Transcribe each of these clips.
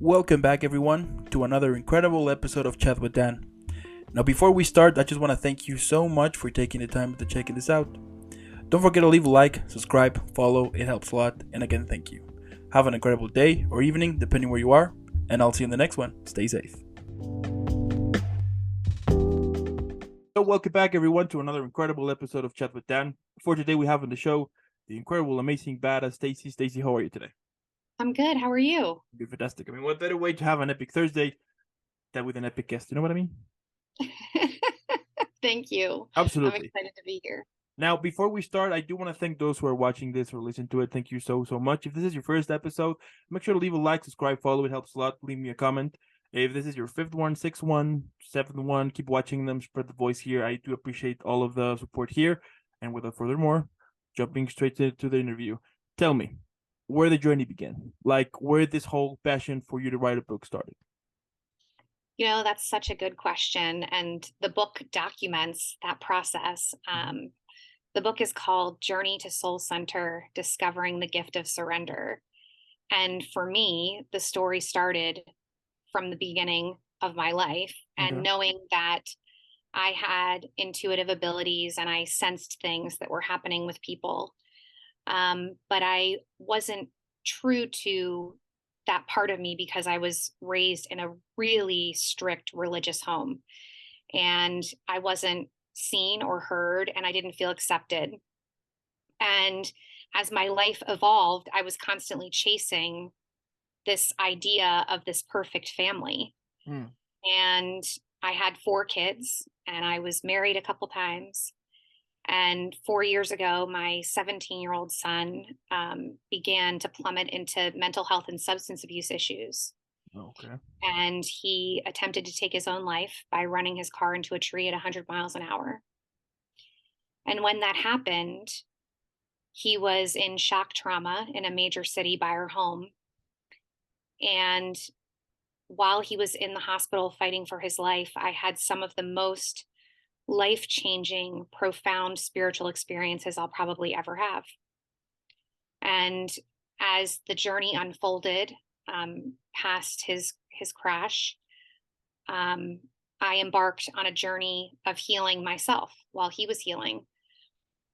Welcome back, everyone, to another incredible episode of Chat with Dan. Now, before we start, I just want to thank you so much for taking the time to checking this out. Don't forget to leave a like, subscribe, follow, it helps a lot, and again, thank you. Have an incredible day or evening, depending where you are, and I'll see you in the next one. Stay safe. So, welcome back, everyone, to another incredible episode of Chat with Dan. For today, we have on the show the incredible, amazing, badass Stacey. Stacey, how are you today? I'm good. How are you? You're fantastic. I mean, what better way to have an epic Thursday than with an epic guest? You know what I mean? Thank you. I'm Absolutely. excited to be here. Now, before we start, I do want to thank those who are watching this or listen to it. Thank you so much. If this is your first episode, make sure to leave a like, subscribe, follow. It helps a lot. Leave me a comment. If this is your fifth one, sixth one, seventh one, keep watching them. Spread the voice here. I do appreciate all of the support here. And without furthermore, jumping straight to the interview. Tell me, where the journey began? Like, where this whole passion for you to write a book started? You know, that's such a good question. And the book documents that process. The book is called Journey to Soul Center, Discovering the Gift of Surrender. And for me, the story started from the beginning of my life and Okay. knowing that I had intuitive abilities and I sensed things that were happening with people. But I wasn't true to that part of me because I was raised in a really strict religious home and I wasn't seen or heard and I didn't feel accepted. And as my life evolved, I was constantly chasing this idea of this perfect family. Mm. And I had 4 kids and I was married a couple times. And 4 years ago, my 17-year-old son began to plummet into mental health and substance abuse issues. Okay. And he attempted to take his own life by running his car into a tree at 100 miles an hour. And when that happened, he was in shock trauma in a major city by our home. And while he was in the hospital fighting for his life, I had some of the most life-changing, profound spiritual experiences I'll probably ever have. And as the journey unfolded past his crash, I embarked on a journey of healing myself while he was healing.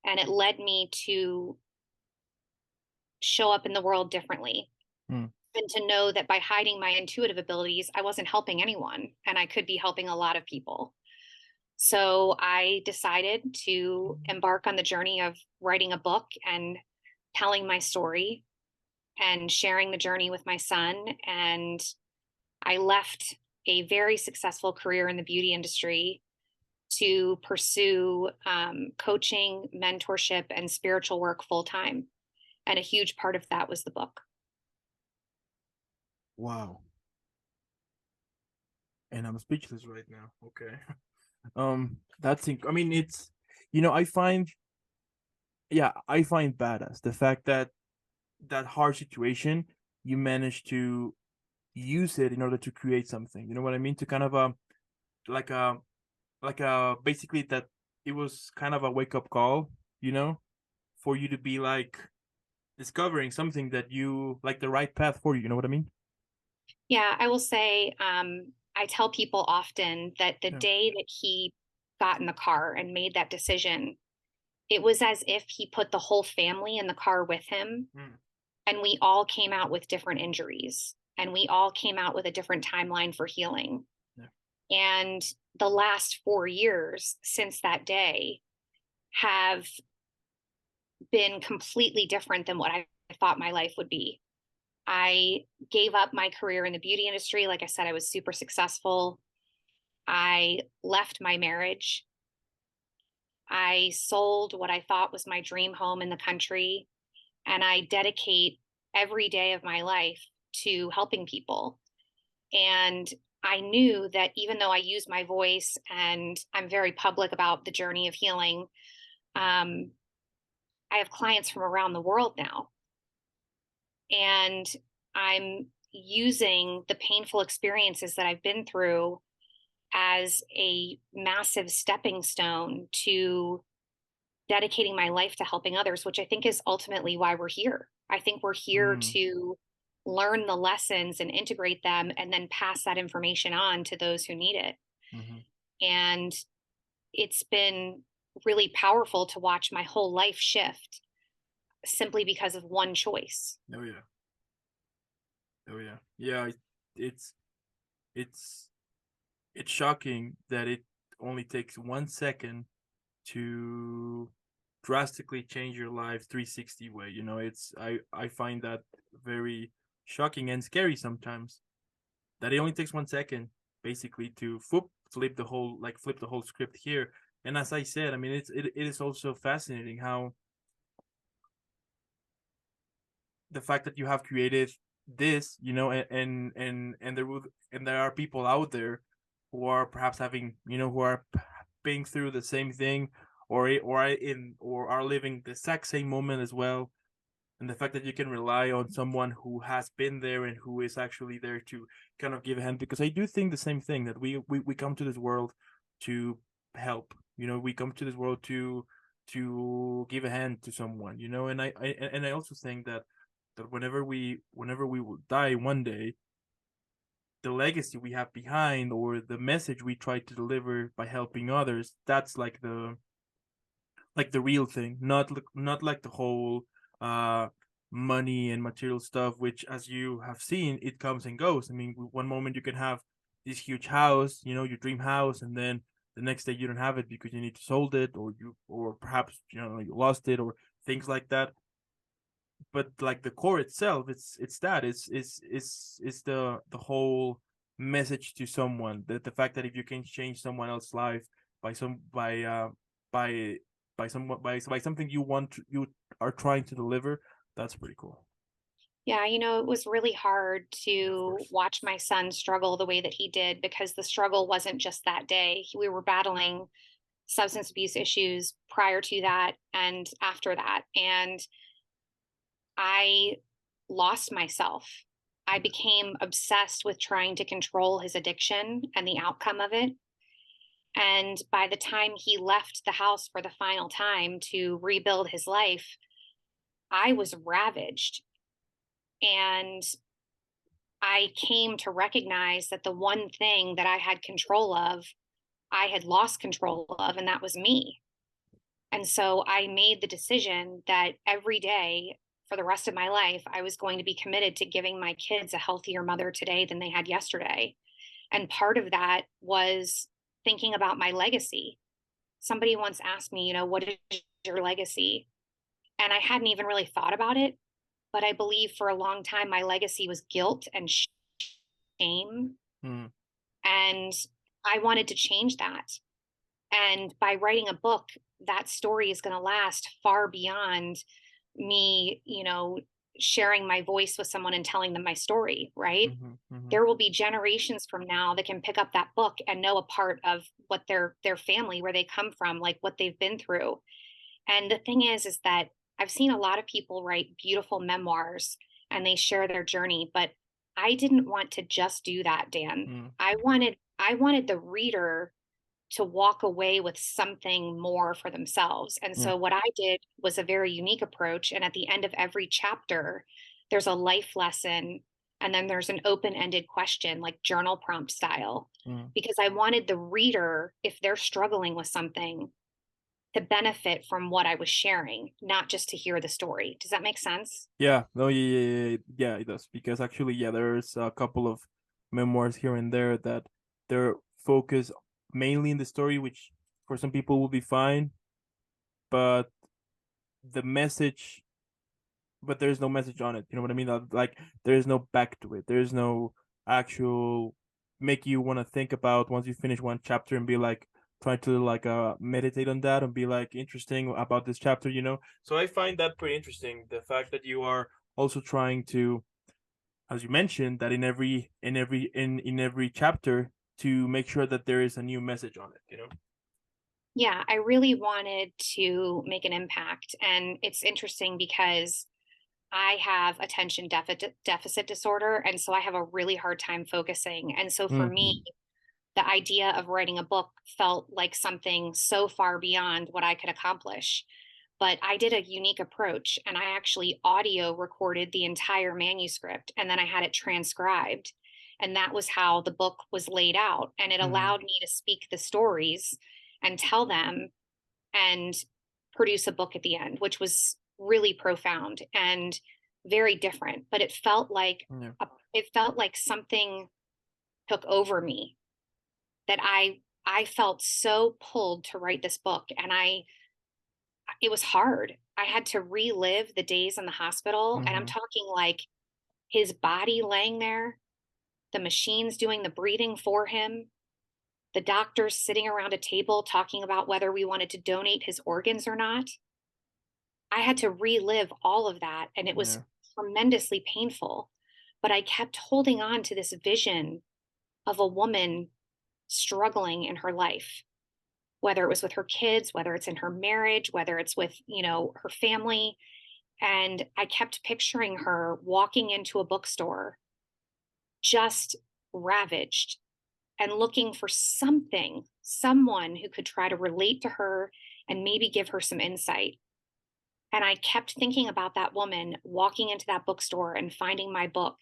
And it led me to show up in the world differently. Mm. And to know that by hiding my intuitive abilities, I wasn't helping anyone and I could be helping a lot of people. So I decided to embark on the journey of writing a book and telling my story and sharing the journey with my son. And I left a very successful career in the beauty industry to pursue coaching, mentorship, and spiritual work full time. And a huge part of that was the book. Wow. And I'm speechless right now. Okay. I mean, it's, I find, yeah, I find badass the fact that that hard situation, you managed to use it in order to create something. You know what I mean? To kind of like a basically that it was kind of a wake up call, for you to be like discovering something that you like the right path for you. You know what I mean? Yeah, I will say, I tell people often that the Yeah. day that he got in the car and made that decision, it was as if he put the whole family in the car with him. Mm. And we all came out with different injuries and we all came out with a different timeline for healing. Yeah. And the last 4 years since that day have been completely different than what I thought my life would be. I gave up my career in the beauty industry. Like I said, I was super successful. I left my marriage. I sold what I thought was my dream home in the country. And I dedicate every day of my life to helping people. And I knew that even though I use my voice and I'm very public about the journey of healing, I have clients from around the world now. And I'm using the painful experiences that I've been through as a massive stepping stone to dedicating my life to helping others, which I think is ultimately why we're here. I think we're here Mm. to learn the lessons and integrate them and then pass that information on to those who need it. Hmm. And it's been really powerful to watch my whole life shift simply because of one choice. Oh yeah. Oh yeah. Yeah. It's it's it's shocking that it only takes 1 second to drastically change your life 360 way. It's I find that very shocking and scary sometimes, that it only takes 1 second basically to flip the whole script here. And as I said, I mean, it is also fascinating how the fact that you have created this, and there are people out there who are perhaps having, who are being through the same thing, or are living the exact same moment as well. And the fact that you can rely on someone who has been there and who is actually there to kind of give a hand, because I do think the same thing, that we come to this world to help. We come to this world to give a hand to someone. And I also think that whenever we will die one day, the legacy we have behind, or the message we try to deliver by helping others, that's like the real thing, not like the whole uh money and material stuff, which, as you have seen, it comes and goes. I mean, one moment you can have this huge house, your dream house, and then the next day you don't have it because you need to sold it, or perhaps you lost it, or things like that. But like the core itself, it's that it's the whole message to someone, that the fact that if you can change someone else's life by some by by something you are trying to deliver, that's pretty cool. Yeah, it was really hard Yeah, of to course. watch my son struggle the way that he did because the struggle wasn't just that day. We were battling substance abuse issues prior to that and after that. And I lost myself. I Yeah. became obsessed with trying to control his addiction and the outcome of it. And by the time he left the house for the final time to rebuild his life, I was ravaged. And I came to recognize that the one thing that I had control of, I had lost control of, and that was me. And so I made the decision that every day for the rest of my life, I was going to be committed to giving my kids a healthier mother today than they had yesterday. And part of that was thinking about my legacy. Somebody once asked me, what is your legacy? And I hadn't even really thought about it. But I believe for a long time, my legacy was guilt and shame. Mm, And I wanted to change that. And by writing a book, that story is going to last far beyond me, sharing my voice with someone and telling them my story, right? mm-hmm, mm-hmm, There will be generations from now that can pick up that book and know a part of what their family, where they come from, like what they've been through. And the thing is that I've seen a lot of people write beautiful memoirs and they share their journey, but I didn't want to just do that, Dan. mm, I wanted the reader to walk away with something more for themselves. And yeah. so what I did was a very unique approach. And at the end of every chapter, there's a life lesson. And then there's an open ended question, like journal prompt style, Mm. because I wanted the reader, if they're struggling with something, to benefit from what I was sharing, not just to hear the story. Does that make sense? Yeah, no, yeah, it does, because actually, yeah, there's a couple of memoirs here and there that they're focused mainly in the story, which for some people will be fine, but the message, but there's no message on it. You know what I mean? Like, there's no back to it. There's no actual make you want to think about once you finish one chapter and be like trying to like meditate on that and be like interesting about this chapter. So I find that pretty interesting. The fact that you are also trying to, as you mentioned, that in every chapter, to make sure that there is a new message on it. Yeah, I really wanted to make an impact. And it's interesting because I have attention deficit disorder. And so I have a really hard time focusing. And so for me, Mm, the idea of writing a book felt like something so far beyond what I could accomplish. but I did a unique approach and I actually audio recorded the entire manuscript and then I had it transcribed. And that was how the book was laid out. And it Mm-hmm. allowed me to speak the stories and tell them and produce a book at the end, which was really profound and very different. But Yeah. it felt like something took over me that I felt so pulled to write this book, and it was hard. I had to relive the days in the hospital, and I'm Mm-hmm. talking like his body laying there, the machines doing the breathing for him, the doctors sitting around a table talking about whether we wanted to donate his organs or not. I had to relive all of that, and it was Yeah. tremendously painful. But I kept holding on to this vision of a woman struggling in her life, whether it was with her kids, whether it's in her marriage, whether it's with, her family. And I kept picturing her walking into a bookstore, just ravaged and looking for something, someone who could try to relate to her and maybe give her some insight. And I kept thinking about that woman walking into that bookstore and finding my book.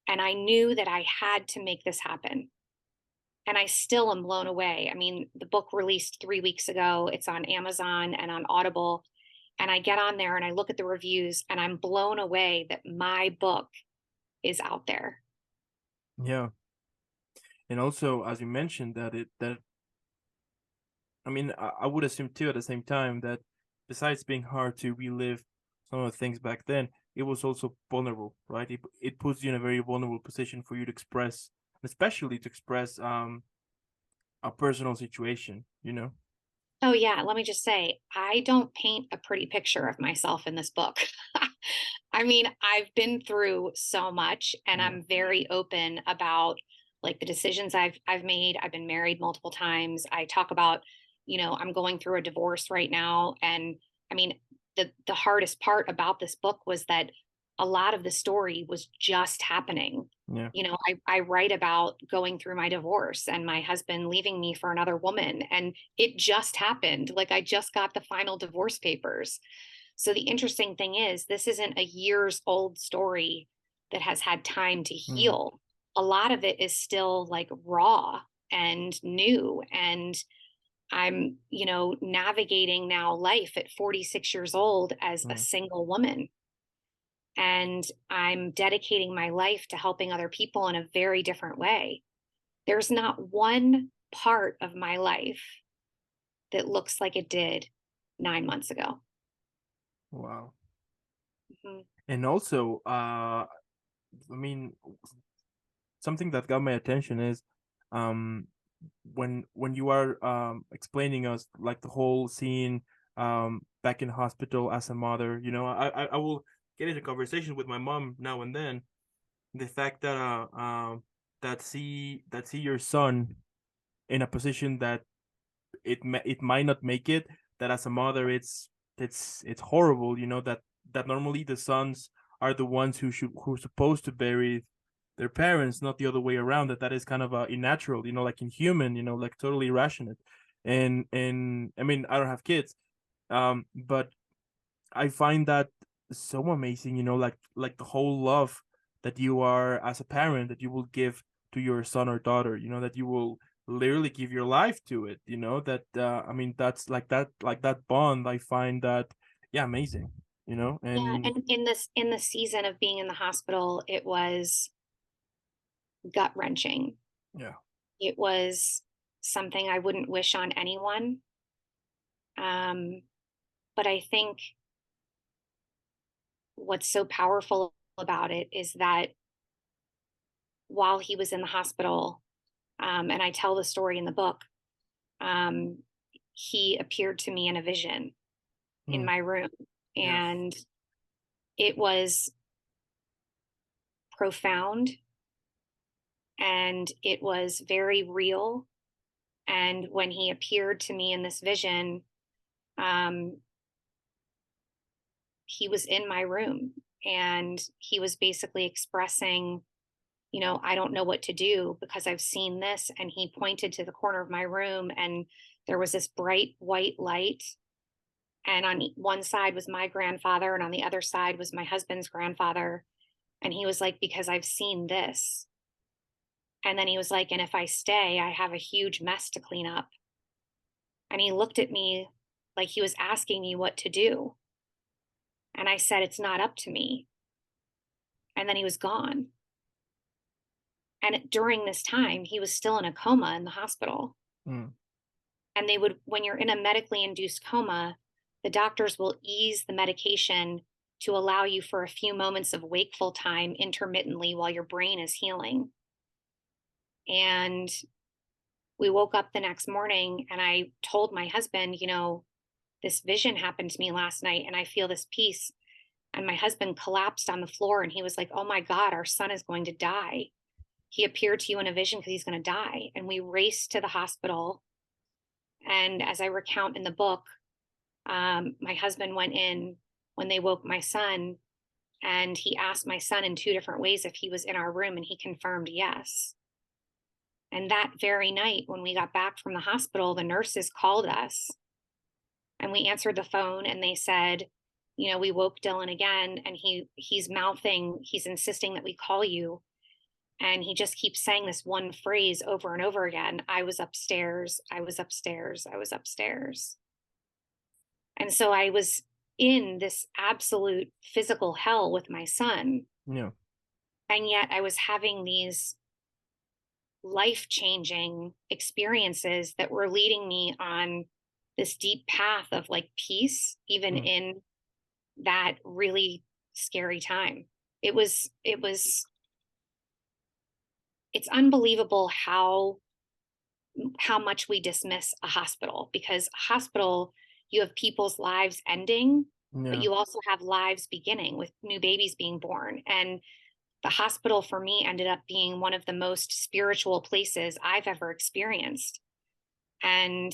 And I knew that I had to make this happen. And I still am blown away. I mean, the book released 3 weeks ago. It's on Amazon and on Audible. And I get on there and I look at the reviews and I'm blown away that my book is out there. Yeah. And also, as you mentioned, that I mean, I would assume too at the same time that besides being hard to relive some of the things back then, it was also vulnerable, right? It puts you in a very vulnerable position for you to express, especially to express a personal situation, you know? Oh, yeah. Let me just say, I don't paint a pretty picture of myself in this book. I mean, I've been through so much and Yeah. I'm very open about like the decisions I've made. I've been married multiple times. I talk about, I'm going through a divorce right now. And I mean, the hardest part about this book was that a lot of the story was just happening. Yeah. I write about going through my divorce and my husband leaving me for another woman. And it just happened. Like I just got the final divorce papers. So the interesting thing is, this isn't a years old story that has had time to Mm. heal. A lot of it is still like raw and new. And I'm, navigating now life at 46 years old as a Yeah. single woman. And I'm dedicating my life to helping other people in a very different way. There's not one part of my life that looks like it did 9 months ago. Wow. Mhm. And also, I mean, something that got my attention is, um, when you are explaining us like the whole scene back in hospital as a mother, you know, I will get into conversation with my mom now and then. The fact that that see your son in a position that it might not make it, that as a mother it's horrible, you know, that normally the sons are the ones who're supposed to bury their parents, not the other way around, that is kind of unnatural, you know, like inhuman, you know, like totally irrational. And I mean, I don't have kids, but I find that so amazing, you know, like the whole love that you are as a parent that you will give to your son or daughter, you know, that you will literally give your life to it, you know, that I mean that's like that bond. I find that, yeah, amazing, you know. Yeah, And and in the season of being in the hospital, it was gut wrenching. yeah. It was something I wouldn't wish on anyone. Um, but I think what's so powerful about it is that while he was in the hospital, and I tell the story in the book, um, he appeared to me in a vision in Mm, my room, yeah. and it was profound and it was very real. And when he appeared to me in this vision, um, he was in my room and he was basically expressing, I don't know what to do because I've seen this. And he pointed to the corner of my room and there was this bright white light And on one side was my grandfather, and on the other side was my husband's grandfather. And he was like, because I've seen this. And then he was like, and if I stay, I have a huge mess to clean up. And he looked at me like he was asking me what to do. And I said, it's not up to me. And then he was gone. And during this time, he was still in a coma in the hospital. Mm. And they would, when you're in a medically induced coma, the doctors will ease the medication to allow you for a few moments of wakeful time intermittently while your brain is healing. And we woke up the next morning and I told my husband, this vision happened to me last night and I feel this peace. And my husband collapsed on the floor and he was like, oh my God, our son is going to die. He appeared to you in a vision because he's going to die. And we raced to the hospital. And as I recount in the book, my husband went in when they woke my son and he asked my son in 2 different ways if he was in our room and he confirmed yes. And that very night, when we got back from the hospital, the nurses called us and we answered the phone and they said, we woke Dylan again and he's mouthing, he's insisting that we call you. And he just keeps saying this one phrase over and over again. I was upstairs. I was upstairs. I was upstairs. And so I was in this absolute physical hell with my son. Yeah. And yet I was having these life-changing experiences that were leading me on this deep path of like peace, even in that really scary time. It's unbelievable how much we dismiss a hospital, because a hospital, you have people's lives ending, but you also have lives beginning with new babies being born. And the hospital for me ended up being one of the most spiritual places I've ever experienced. And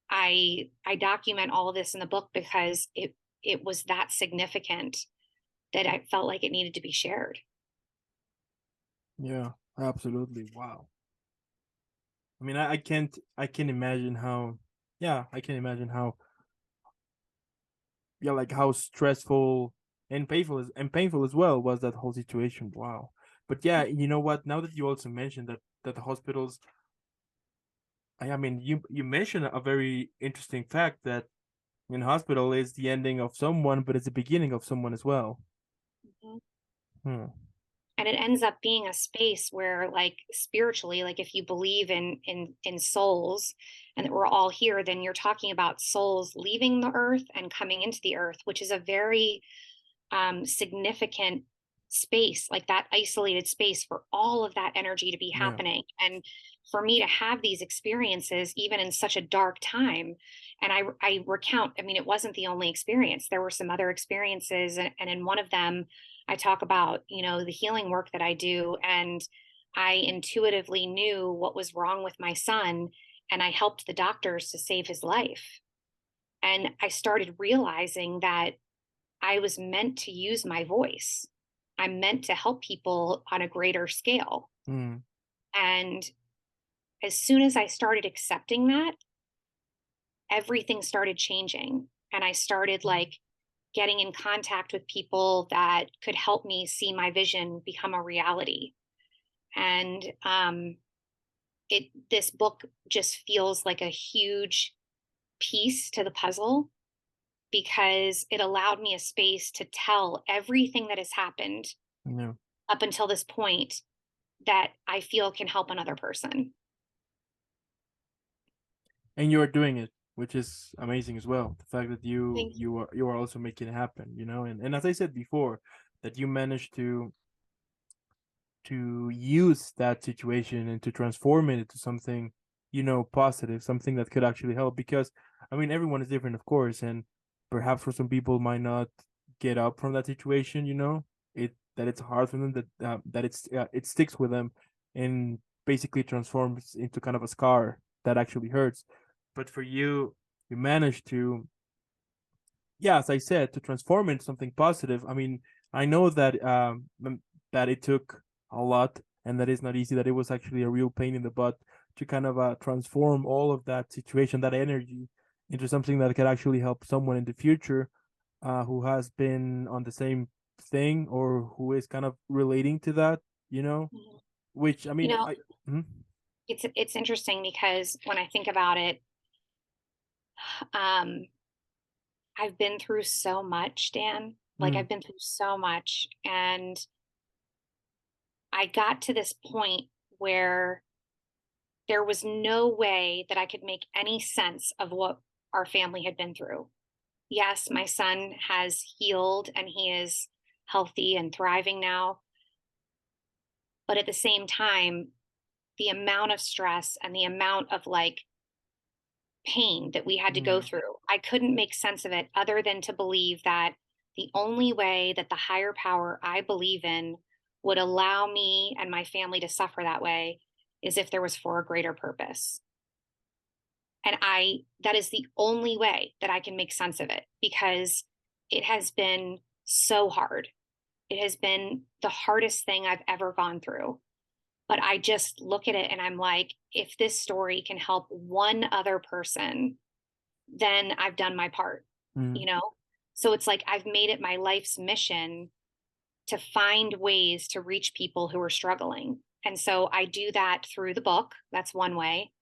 I document all of this in the book because it was that significant that I felt like it needed to be shared. Yeah, absolutely. Wow. I mean, I can't imagine how, I can imagine how, like how stressful and painful as well was that whole situation. Wow. But yeah, you know what? Now that you also mentioned that the hospitals, I mean, you mentioned a very interesting fact that in hospital is the ending of someone, but it's the beginning of someone as well. Mhm. Hmm. And it ends up being a space where, like, spiritually, like if you believe in souls and that we're all here, then you're talking about souls leaving the earth and coming into the earth, which is a very significant space, like that isolated space for all of that energy to be Yeah. happening. And for me to have these experiences, even in such a dark time, and I recount, I mean, it wasn't the only experience. There were some other experiences. And in one of them, I talk about, the healing work that I do. And I intuitively knew what was wrong with my son. And I helped the doctors to save his life. And I started realizing that I was meant to use my voice. I'm meant to help people on a greater scale. Hmm. And as soon as I started accepting that, everything started changing. And I started like getting in contact with people that could help me see my vision become a reality. And this book just feels like a huge piece to the puzzle because it allowed me a space to tell everything that has happened Yeah. up until this point that I feel can help another person. And you're doing it, which is amazing as well. The fact that Thank you. you are also making it happen, and as I said before, that you managed to use that situation and to transform it into something, positive, something that could actually help. Because I mean, everyone is different, of course, and perhaps for some people might not get up from that situation. It's hard for them, that it sticks with them and basically transforms into kind of a scar that actually hurts. But for you, you managed to, yeah, as I said, to transform into something positive. I mean, I know that that it took a lot and that it's not easy, that it was actually a real pain in the butt to kind of transform all of that situation, that energy, into something that could actually help someone in the future, who has been on the same thing or who is kind of relating to that, you know, Mhm. which I You mean, know, I, mhm, it's interesting because when I think about it, um, I've been through so much, Dan. Like mm, I've been through so much, and I got to this point where there was no way that I could make any sense of what our family had been through. Yes, my son has healed and he is healthy and thriving now. But at the same time, the amount of stress and the amount of like pain that we had to go yeah, through, I couldn't make sense of it other than to believe that the only way that the higher power I believe in would allow me and my family to suffer that way is if there was for a greater purpose. And that is the only way that I can make sense of it because it has been so hard. It has been the hardest thing I've ever gone through. But I just look at it and I'm like, if this story can help one other person, then I've done my part, mm, you know? So it's like I've made it my life's mission to find ways to reach people who are struggling. And so I do that through the book. That's one way.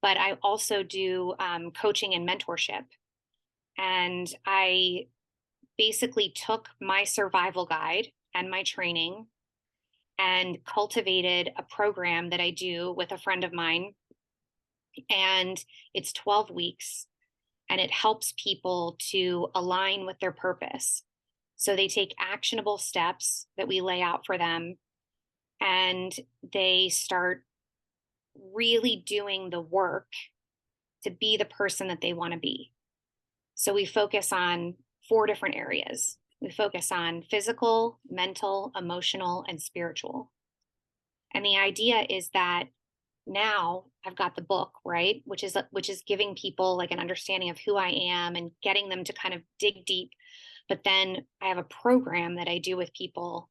But I also do coaching and mentorship. And I basically took my survival guide and my training and cultivated a program that I do with a friend of mine. And it's 12 weeks and it helps people to align with their purpose. So they take actionable steps that we lay out for them and they start really doing the work to be the person that they want to be. So we focus on 4 different areas. We focus on physical, mental, emotional, and spiritual. And the idea is that now I've got the book, right? Which is giving people like an understanding of who I am and getting them to kind of dig deep. But then I have a program that I do with people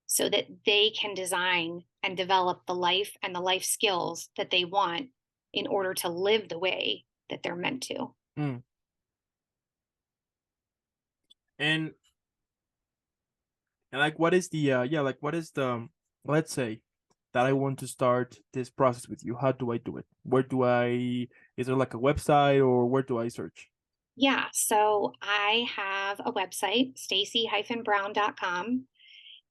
so that they can design and develop the life and the life skills that they want in order to live the way that they're meant to. mm. And like, what is the yeah, like, what is the let's say that I want to start this process with you. How do I do it? Where do I? Is there like a website or where do I search? Yeah, so I have a website, stacy-brown.com,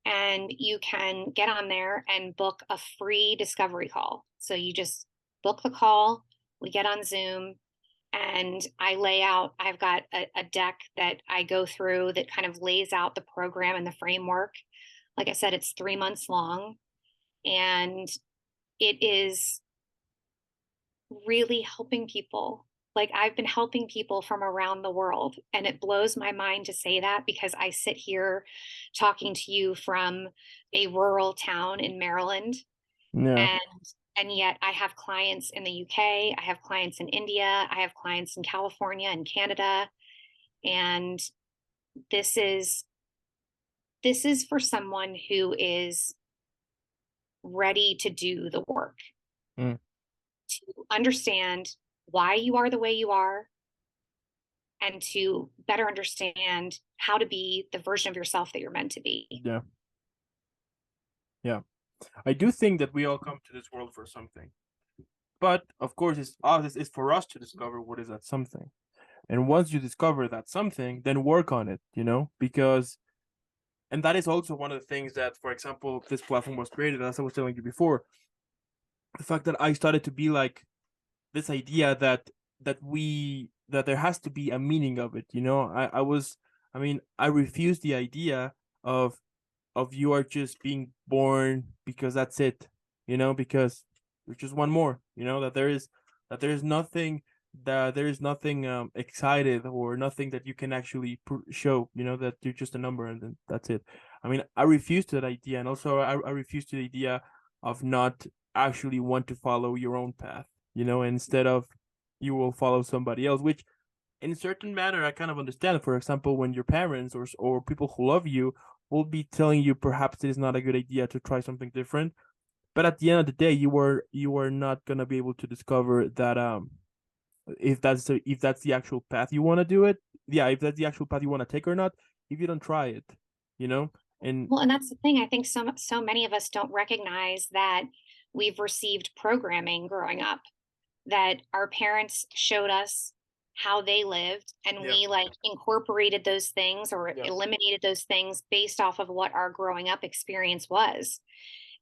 and you can get on there and book a free discovery call. So you just book the call, we get on Zoom, and I lay out, I've got a deck that I go through that kind of lays out the program and the framework. Like I said, it's 3 months long, and it is really helping people. Like I've been helping people from around the world. And it blows my mind to say that because I sit here talking to you from a rural town in Maryland. Yeah. And and yet I have clients in the UK, I have clients in India, I have clients in California and Canada. And this is this is for someone who is ready to do the work, Mm, to understand why you are the way you are, and to better understand how to be the version of yourself that you're meant to be. yeah. Yeah. I do think that we all come to this world for something. But of course, it's for us to discover what is that something. And once you discover that something, then work on it, because and that is also one of the things that, for example, this platform was created, as I was telling you before, the fact that I started to be like this idea that there has to be a meaning of it, I refuse the idea of you are just being born because that's it, because there's just one more, that there is nothing excited or nothing that you can actually show, that you're just a number and then that's it. I refuse to that idea, and also I refuse to the idea of not actually want to follow your own path, instead of you will follow somebody else, which in a certain manner I kind of understand. For example, when your parents or people who love you will be telling you perhaps it is not a good idea to try something different, but at the end of the day, you are not gonna be able to discover if that's the actual path you want to do it. Yeah, if that's the actual path you want to take or not. If you don't try it, you know, and Well, and that's the thing. I think so many of us don't recognize that we've received programming growing up, that our parents showed us how they lived, and yeah, we like incorporated those things or yeah, eliminated those things based off of what our growing up experience was.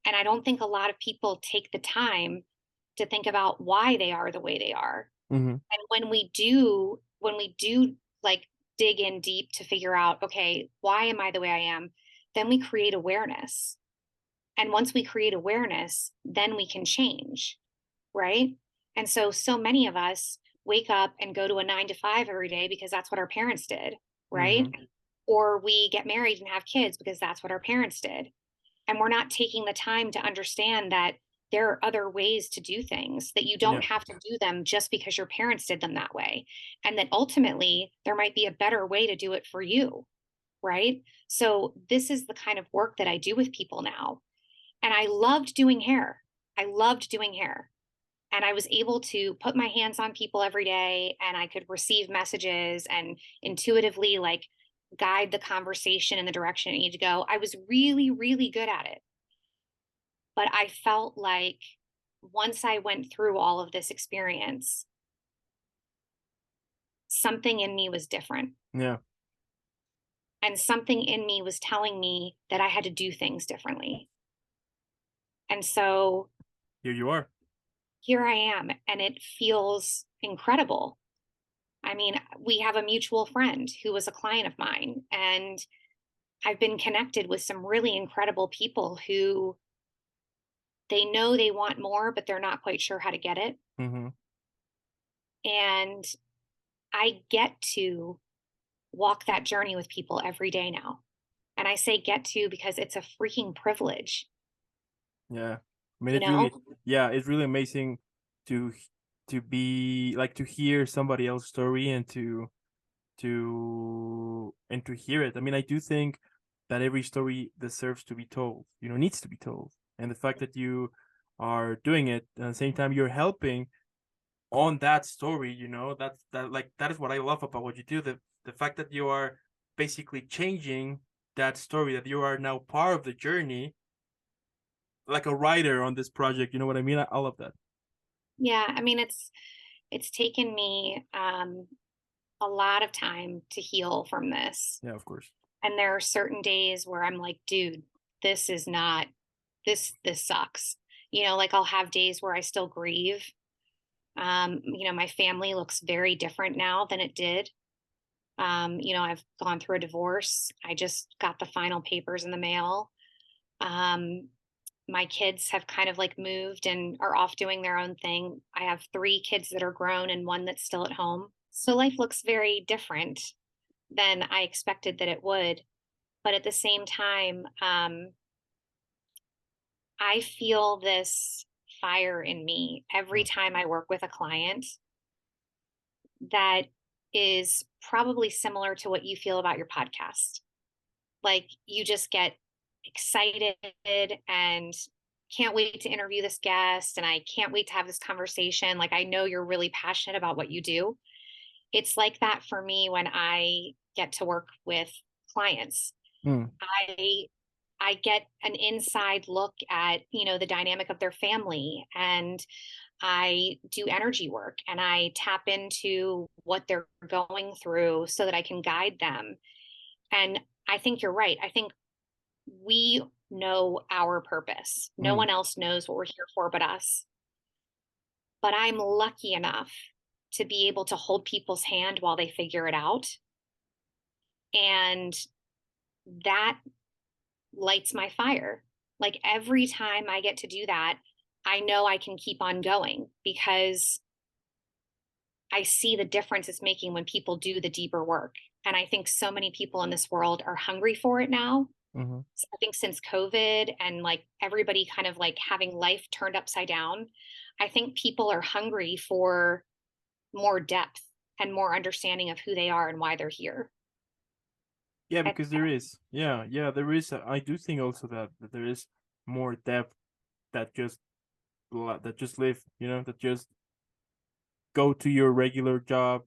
And I don't think a lot of people take the time to think about why they are the way they are. mm-hmm, And when we do like dig in deep to figure out, okay, why am I the way I am? Then we create awareness. And once we create awareness, then we can change, right? And so many of us wake up and go to a 9 to 5 every day because that's what our parents did, right? mm-hmm, Or we get married and have kids because that's what our parents did. And we're not taking the time to understand that there are other ways to do things, that you yeah, don't have to do them just because your parents did them that way. And that ultimately there might be a better way to do it for you, right? So this is the kind of work that I do with people now. And I loved doing hair. I loved doing hair. And I was able to put my hands on people every day, and I could receive messages and intuitively like guide the conversation in the direction it needed to go. I was really, really good at it. But I felt like once I went through all of this experience, something in me was different. yeah. And something in me was telling me that I had to do things differently. And so Here you are. here I am, and it feels incredible. I mean, we have a mutual friend who was a client of mine, and I've been connected with some really incredible people who they know they want more, but they're not quite sure how to get it. Mm-hmm. And I get to walk that journey with people every day now. And I say get to because it's a freaking privilege, Yeah. I mean, you know? yeah, it's really amazing to be like to hear somebody else's story and to hear it. I mean, I do think that every story deserves to be told, needs to be told. And the fact that you are doing it at the same time you're helping on that story, that is what I love about what you do. The fact that you are basically changing that story, that you are now part of the journey, like a writer on this project. You know what I mean? I love that. Yeah, I mean it's taken me a lot of time to heal from this. Yeah, of course. And there are certain days where I'm like, dude, this is not this sucks. Like I'll have days where I still grieve. My family looks very different now than it did. I've gone through a divorce. I just got the final papers in the mail. Um, my kids have kind of like moved and are off doing their own thing. I have 3 kids that are grown and one that's still at home. So life looks very different than I expected that it would. But at the same time, I feel this fire in me every Mm. time I work with a client that is probably similar to what you feel about your podcast. Like you just get excited and can't wait to interview this guest, and I can't wait to have this conversation. Like I know you're really passionate about what you do. It's like that for me when I get to work with clients. Mm. I I get an inside look at, the dynamic of their family, and I do energy work and I tap into what they're going through so that I can guide them. And I think you're right. I think we know our purpose. No Mm. one else knows what we're here for but us. But I'm lucky enough to be able to hold people's hand while they figure it out. And that lights my fire. Like every time I get to do that, I know I can keep on going because I see the difference it's making when people do the deeper work. And I think so many people in this world are hungry for it now. Mm-hmm. I think since COVID and like everybody kind of like having life turned upside down, I think people are hungry for more depth and more understanding of who they are and why they're here. Yeah, I, because there is. Yeah, there is. I do think also that there is more depth that just live. That just go to your regular job,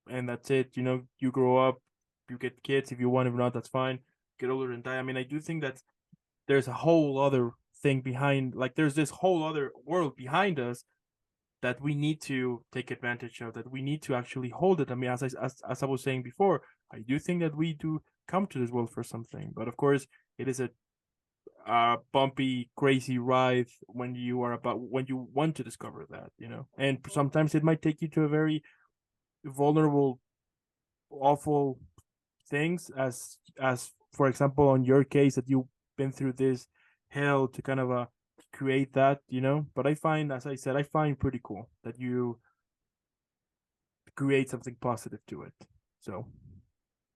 and that's it. You grow up, you get kids if you want. If not, that's fine. Get older and die. I mean, I do think that there's a whole other thing behind. Like, there's this whole other world behind us that we need to take advantage of. That we need to actually hold it. I mean, as I was saying before, I do think that we do come to this world for something. But of course, it is a bumpy, crazy ride when you want to discover that. And sometimes it might take you to a very vulnerable, awful things, as for example, on your case, that you've been through this hell to kind of create that. But I find, as I said, I find pretty cool that you create something positive to it. So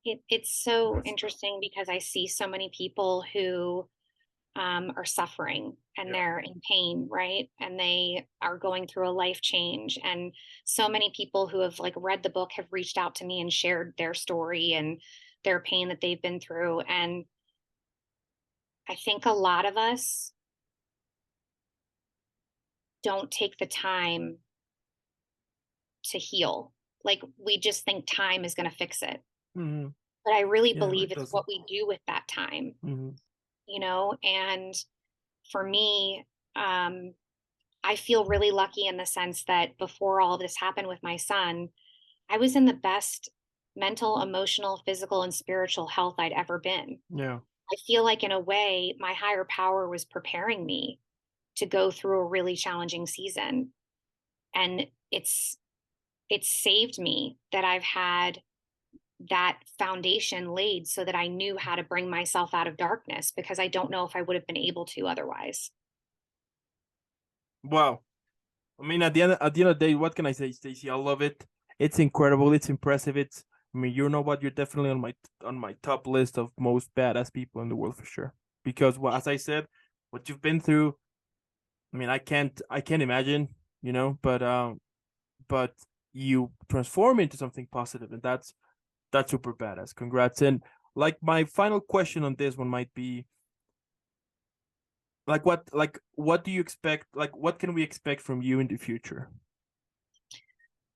It's so interesting because I see so many people who are suffering and yeah. they're in pain, right? And they are going through a life change. And so many people who have like read the book have reached out to me and shared their story and their pain that they've been through. And I think a lot of us don't take the time to heal. Like we just think time is going to fix it. Mm-hmm. But I really Yeah, believe it it's doesn't. what we do with that time, Mm-hmm. and for me, I feel really lucky in the sense that before all of this happened with my son, I was in the best mental, emotional, physical, and spiritual health I'd ever been. Yeah. I feel like, in a way, my higher power was preparing me to go through a really challenging season. And it's saved me that I've had that foundation laid so that I knew how to bring myself out of darkness, because I don't know if I would have been able to otherwise. Wow. I mean, at the end of the day, what can I say, Stacey? I love it. It's incredible. It's impressive. I mean, you know what? You're definitely on my top list of most badass people in the world for sure. Because, well, as I said, what you've been through. I mean, I can't imagine. But you transform into something positive, and that's super badass. Congrats. And like, my final question on this one might be, what do you expect? Like, what can we expect from you in the future?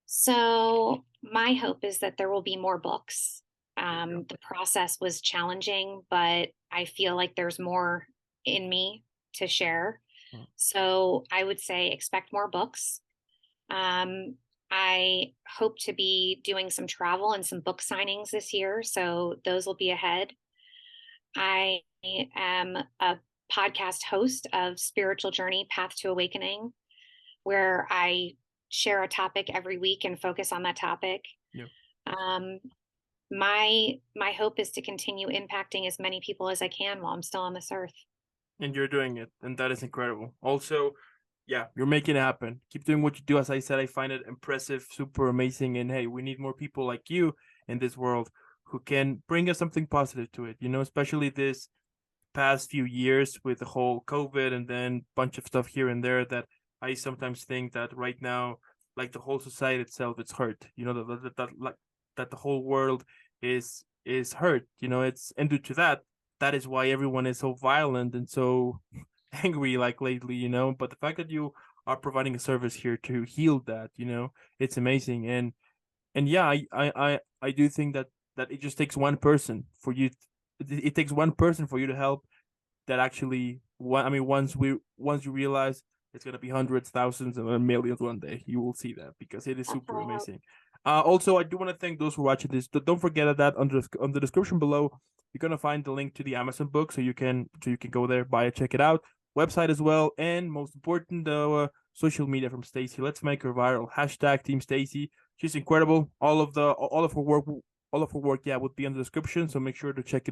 So, my hope is that there will be more books. There you go. The process was challenging, but I feel like there's more in me to share. Mm. So, I would say expect more books. Um, I hope to be doing some travel and some book signings this year. So, those will be ahead. I am a podcast host of Spiritual Journey Path to Awakening, where I share a topic every week and focus on that topic. Yeah. Um, my hope is to continue impacting as many people as I can while I'm still on this earth. And you're doing it, and that is incredible. Also, yeah, you're making it happen. Keep doing what you do. As I said, I find it impressive, super amazing, and hey, we need more people like you in this world who can bring us something positive to it. Especially this past few years with the whole COVID and then bunch of stuff here and there, that I sometimes think that right now, like, the whole society itself, it's hurt. That the whole world is hurt. It's, and due to that is why everyone is so violent and so angry, like, lately. But the fact that you are providing a service here to heal that, it's amazing. And yeah, I do think that it just takes one person for you. It takes one person for you to help. That actually, I mean, once you realize it's gonna be hundreds, thousands, and millions one day, you will see that, because it is That's super what I hope. amazing. Also, I do want to thank those who are watching this. Don't forget that on the description below, you're gonna find the link to the Amazon book, so you can go there, buy it, check it out. Website as well, and most important, social media from Stacey. Let's make her viral. Hashtag Team Stacey. She's incredible. All of her work, yeah, would be in the description. So make sure to check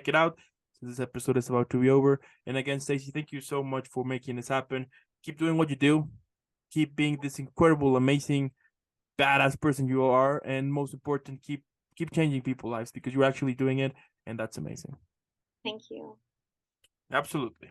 it out. So this episode is about to be over. And again, Stacey, thank you so much for making this happen. Keep doing what you do. Keep being this incredible, amazing, badass person you are, and most important, keep changing people's lives, because you're actually doing it, and that's amazing. Thank you. Absolutely.